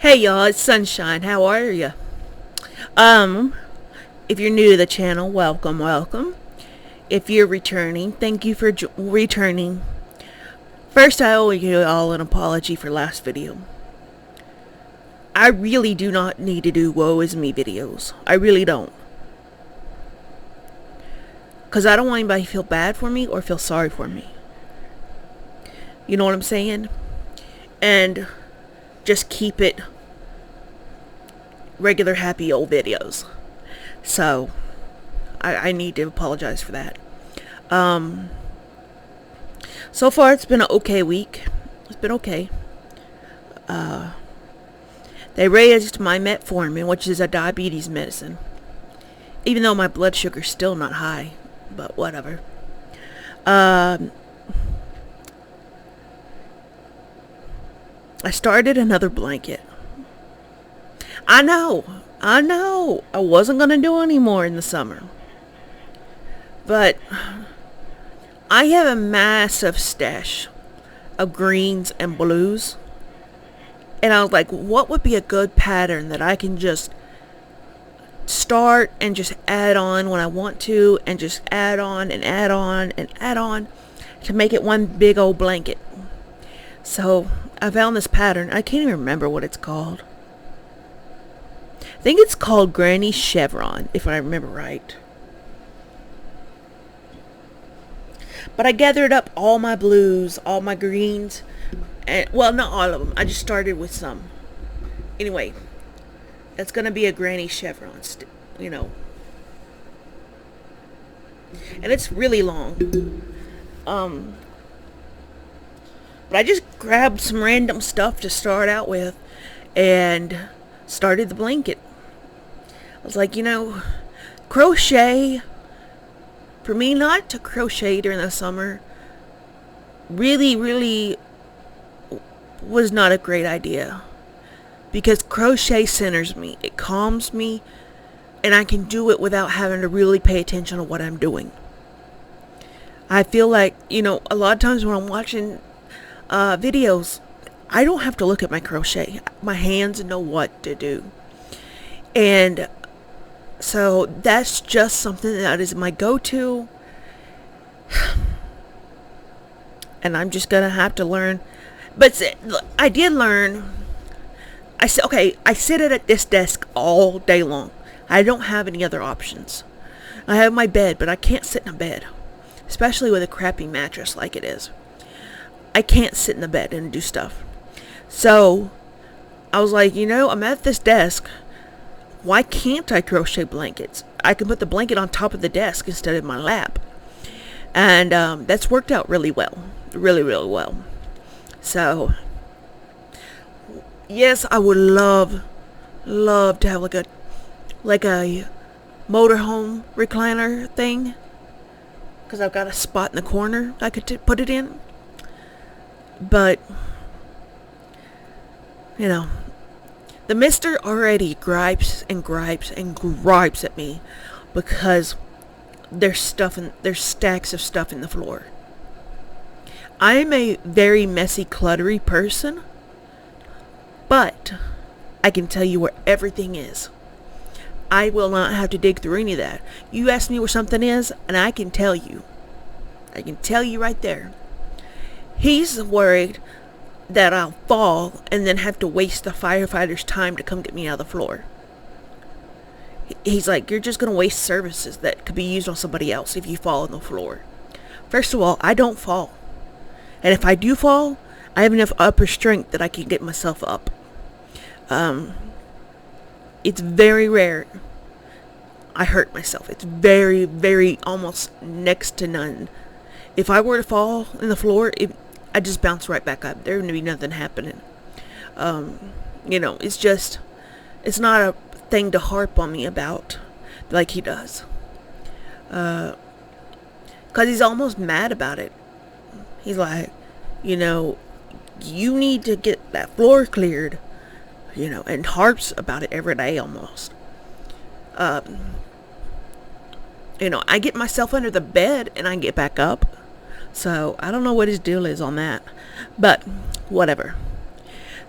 Hey y'all, it's Sunshine. How are ya? Um, if you're new to the channel, welcome. If you're returning, thank you for returning. First, I owe you all an apology for last video. I really do not need to do woe is me videos. I really don't. Because I don't want anybody to feel bad for me or feel sorry for me. You know what I'm saying? And just keep it regular happy old videos. So I need to apologize for that. So far it's been an okay week. It's been okay. They raised my metformin, which is a diabetes medicine, even though my blood sugar's still not high, but whatever. I started another blanket. I know. I wasn't going to do any more in the summer. But I have a massive stash of greens and blues. And I was like, what would be a good pattern that I can just start and just add on when I want to, and just add on and add on and add on to make it one big old blanket. So I found this pattern. I can't even remember what it's called. I think it's called Granny Chevron, if I remember right. But I gathered up all my blues, all my greens, and, well, not all of them. I just started with some. Anyway, that's going to be a Granny Chevron, you know. And it's really long. But I just grabbed some random stuff to start out with and started the blanket. I was like, crochet, for me not to crochet during the summer really was not a great idea, because crochet centers me, it calms me, and I can do it without having to really pay attention to what I'm doing. I feel like, a lot of times when I'm watching videos, I don't have to look at my crochet. My hands know what to do. And so that's just something that is my go-to. And I'm just going to have to learn. But I did learn. I said, okay, I sit at this desk all day long. I don't have any other options. I have my bed, but I can't sit in a bed. Especially with a crappy mattress like it is. I can't sit in the bed and do stuff. So I was like, I'm at this desk. Why can't I crochet blankets? I can put the blanket on top of the desk instead of my lap. And that's worked out really well. Really well. So, yes, I would love to have like a motorhome recliner thing. Because I've got a spot in the corner I could put it in. But, the mister already gripes at me because there's stacks of stuff in the floor. I'm a very messy, cluttery person, but I can tell you where everything is. I will not have to dig through any of that. You ask me where something is, and I can tell you. I can tell you right there. He's worried that I'll fall and then have to waste the firefighters' time to come get me out of the floor. He's like, you're just going to waste services that could be used on somebody else if you fall on the floor. First of all, I don't fall. And if I do fall, I have enough upper strength that I can get myself up. It's very rare I hurt myself. It's very almost next to none. If I were to fall in the floor, I just bounce right back up. There wouldn't be nothing happening. It's not a thing to harp on me about like he does. Because he's almost mad about it. He's like, you need to get that floor cleared, and harps about it every day almost. I get myself under the bed and I get back up. So I don't know what his deal is on that, but whatever.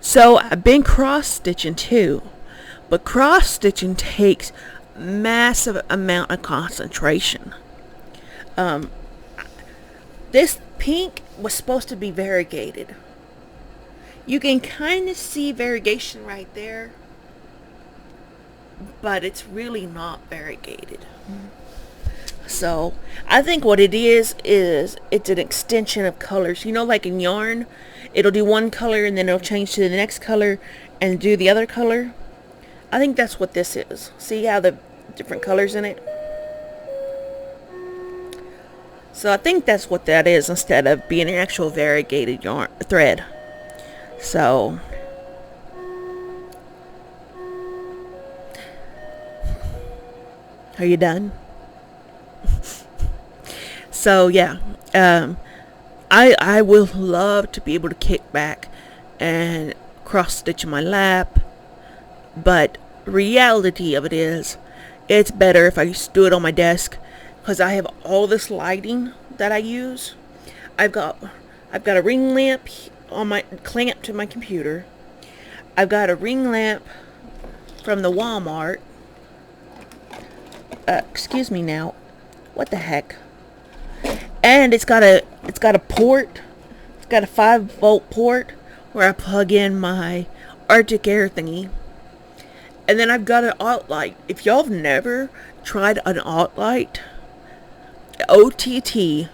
So I've been cross stitching too, but cross stitching takes massive amount of concentration. Um, this pink was supposed to be variegated. You can kind of see variegation right there, but it's really not variegated. So I think what it is it's an extension of colors. You know, like in yarn, it'll do one color and then it'll change to the next color and do the other color. I think that's what this is. See how the different colors in it? So I think that's what that is, instead of being an actual variegated yarn thread. So are you done? So yeah, I will love to be able to kick back and cross stitch in my lap, but reality of it is, it's better if I just do it on my desk, because I have all this lighting that I use. I've got a ring lamp on my clamp to my computer. I've got a ring lamp from the Walmart. Excuse me now. What the heck? And it's got a port. It's got a 5-volt port where I plug in my Arctic Air thingy. And then I've got an alt light. If y'all have never tried an alt light, OTTLITE,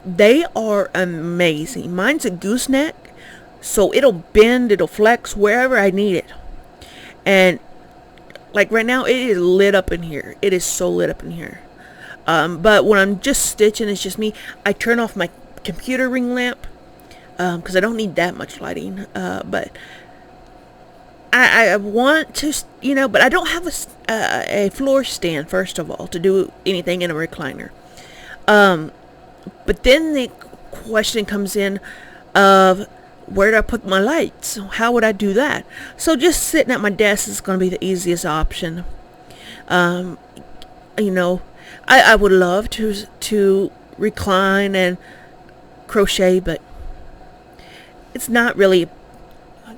they are amazing. Mine's a gooseneck, so it'll bend, it'll flex wherever I need it. And like right now, it is lit up in here. It is so lit up in here. But when I'm just stitching, it's just me. I turn off my computer ring lamp because I don't need that much lighting. But I want to, but I don't have a floor stand, first of all, to do anything in a recliner. But then the question comes in of, where do I put my lights? How would I do that? So just sitting at my desk is going to be the easiest option. I would love to recline and crochet, but it's not really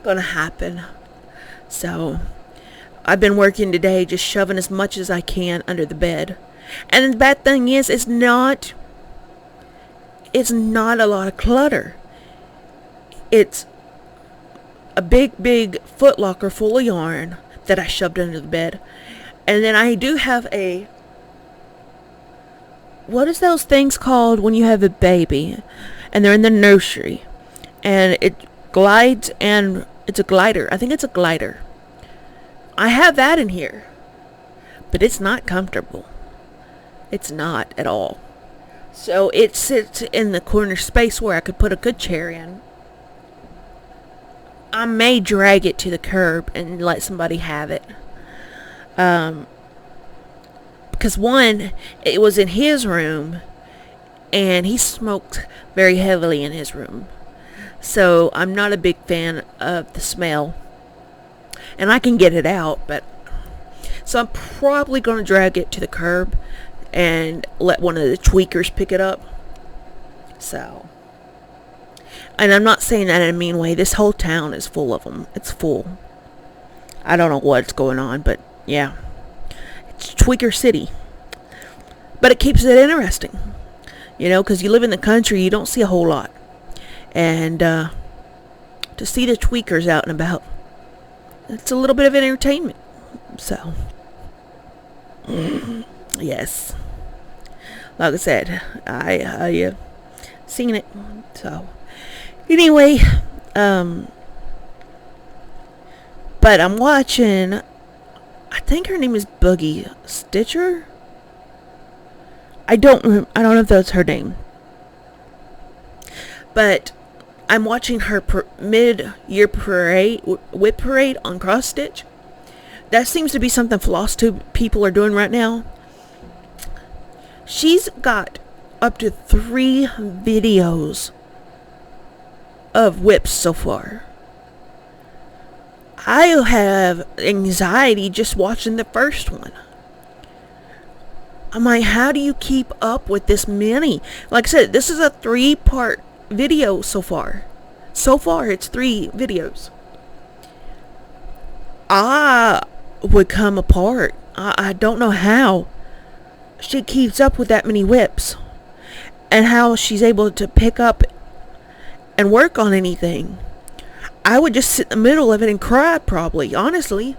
going to happen. So I've been working today, just shoving as much as I can under the bed. And the bad thing is, it's not a lot of clutter. It's a big foot locker full of yarn that I shoved under the bed. And then I do have what is those things called when you have a baby and they're in the nursery and it glides, and it's a glider. I think it's a glider. I have that in here, but it's not comfortable. It's not at all. So it sits in the corner space where I could put a good chair in. I may drag it to the curb and let somebody have it. Because one, it was in his room, and he smoked very heavily in his room. So I'm not a big fan of the smell. And I can get it out, but... So I'm probably going to drag it to the curb and let one of the tweakers pick it up. So... And I'm not saying that in a mean way. This whole town is full of them. It's full. I don't know what's going on, but yeah. It's Tweaker City. But it keeps it interesting. Because you live in the country, you don't see a whole lot. And to see the tweakers out and about, it's a little bit of entertainment. So, yes. Like I said, I seen it. So... Anyway, but I'm watching, I think her name is Boogie Stitcher. I don't know if that's her name. But I'm watching her mid-year whip parade on cross stitch. That seems to be something floss tube people are doing right now. She's got up to 3 videos of whips so far. I have anxiety just watching the first one. I'm like, how do you keep up with this many? Like I said, this is a 3-part video so far. So far, it's 3 videos. I would come apart. I don't know how she keeps up with that many whips, and how she's able to pick up and work on anything. I would just sit in the middle of it and cry, probably. Honestly,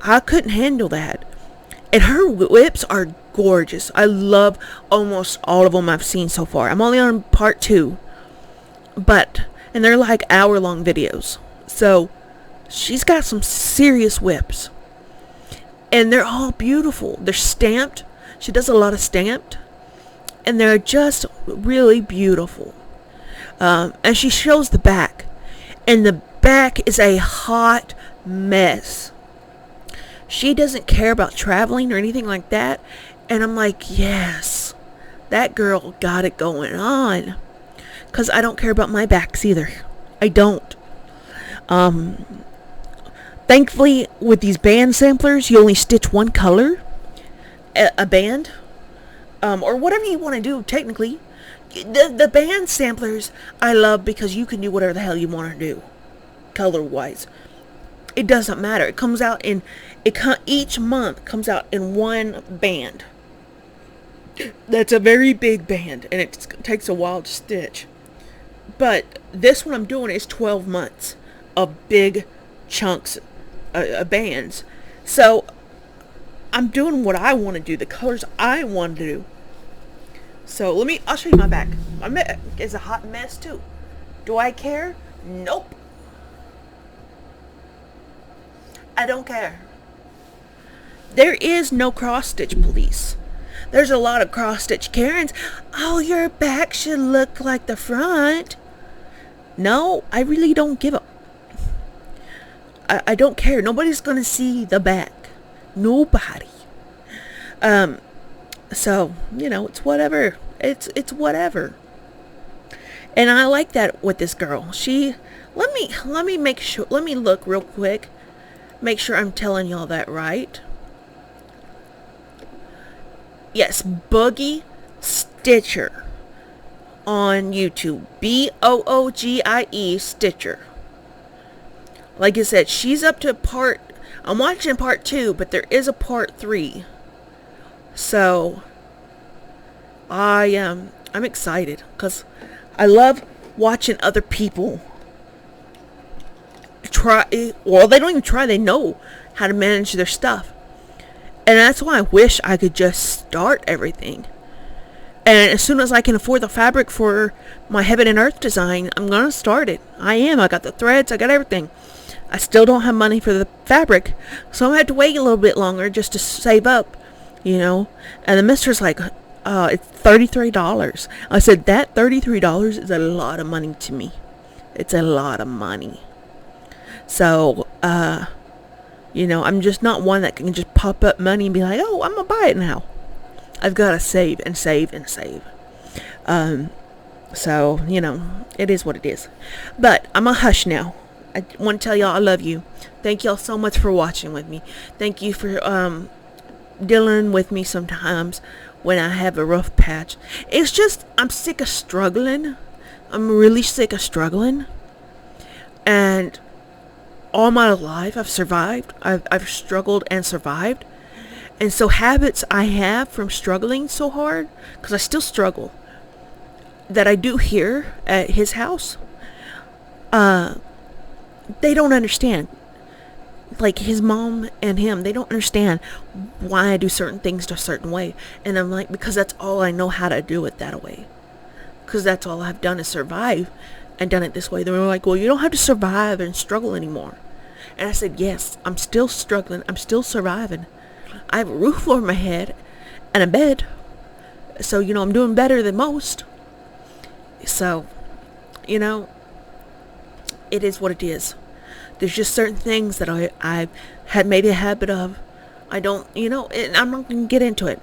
I couldn't handle that. And her whips are gorgeous. I love almost all of them I've seen so far. I'm only on part 2, and they're like hour-long videos. So she's got some serious whips, and they're all beautiful. They're stamped. She does a lot of stamped, and they're just really beautiful. And she shows the back, and the back is a hot mess. She doesn't care about traveling or anything like that, and I'm like, yes, that girl got it going on. Because I don't care about my backs either. I don't. Thankfully, with these band samplers, you only stitch one color, a band, or whatever you want to do, technically. The band samplers I love because you can do whatever the hell you want to do, color-wise. It doesn't matter. It comes out in, each month comes out in one band. That's a very big band, and it takes a while to stitch. But this one I'm doing is 12 months of big chunks of bands. So I'm doing what I want to do, the colors I want to do. So I'll show you my back. My back is a hot mess too. Do I care? Nope. I don't care. There is no cross-stitch police. There's a lot of cross-stitch Karens. Oh, your back should look like the front. No, I really don't give a... I don't care. Nobody's going to see the back. Nobody. So, it's whatever. It's whatever. And I like that with this girl. Let me make sure, let me look real quick. Make sure I'm telling y'all that right. Yes, Boogie Stitcher on YouTube. Boogie Stitcher. Like I said, she's up to I'm watching part 2, but there is a part 3. So I'm excited because I love watching other people try. Well, they don't even try. They know how to manage their stuff. And that's why I wish I could just start everything. And as soon as I can afford the fabric for my Heaven and Earth design, I'm going to start it. I got the threads. I got everything. I still don't have money for the fabric. So I'm going to have to wait a little bit longer just to save up, And the mister's like, it's $33. I said, that $33 is a lot of money to me. It's a lot of money. So, I'm just not one that can just pop up money and be like, oh, I'm going to buy it now. I've got to save and save and save. So, it is what it is. But I'm a hush now. I want to tell y'all I love you. Thank y'all so much for watching with me. Thank you for dealing with me sometimes when I have a rough patch. It's just, I'm sick of struggling. I'm really sick of struggling. And all my life I've survived. I've struggled and survived. And so habits I have from struggling so hard, because I still struggle, that I do here at his house, they don't understand. Like his mom and him, they don't understand why I do certain things a certain way. And I'm like, because that's all I know how to do it that way. Because that's all I've done is survive and done it this way. They were like, well, you don't have to survive and struggle anymore. And I said, yes, I'm still struggling. I'm still surviving. I have a roof over my head and a bed. So, I'm doing better than most. So, it is what it is. There's just certain things that I've had made a habit of. I don't, and I'm not going to get into it.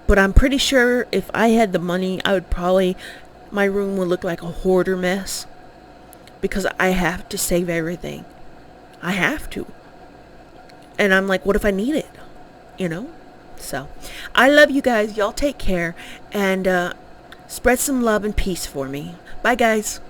But I'm pretty sure if I had the money, my room would look like a hoarder mess. Because I have to save everything. I have to. And I'm like, what if I need it? So, I love you guys. Y'all take care. And spread some love and peace for me. Bye, guys.